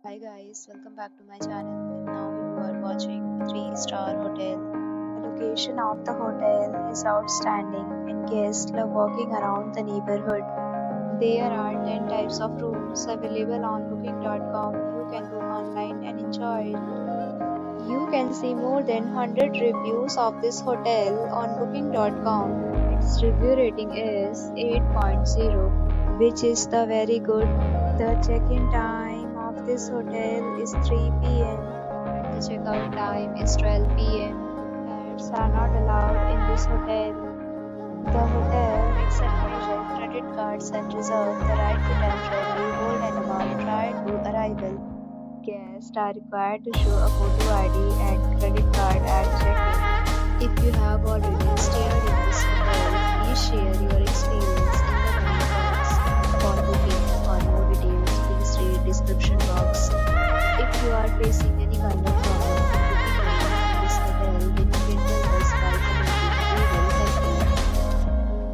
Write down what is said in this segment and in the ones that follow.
Hi guys, welcome back to my channel and now you are watching a 3-star hotel. The location of the hotel is outstanding and guests love walking around the neighborhood. There are 10 types of rooms available on booking.com. You can book online and enjoy it. You can see more than 100 reviews of this hotel on booking.com. Its review rating is 8.0, which is the very good. The check-in time of this hotel is 3 p.m. and the check-out time is 12 p.m. Pets are not allowed in this hotel. The hotel accepts major credit cards and reserves the right to temporarily hold an amount prior to arrival. Guests are required to show a photo ID and credit card at check-in. If you have already stayed in this hotel, please share your experience in the comment box. For booking or more details, please read description box. If you are facing any kind of problem booking this hotel, then you can tell us by commenting. We will help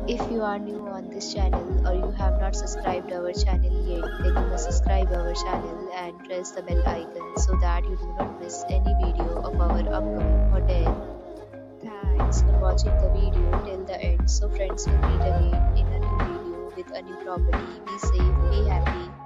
you. If you are new on this channel or you have not subscribed our channel yet, then you must subscribe our channel and press the bell icon so that you do not miss any video of our upcoming hotel. Thanks for watching the video till the end. So friends, will meet again in a new video with a new property. Be safe, be happy.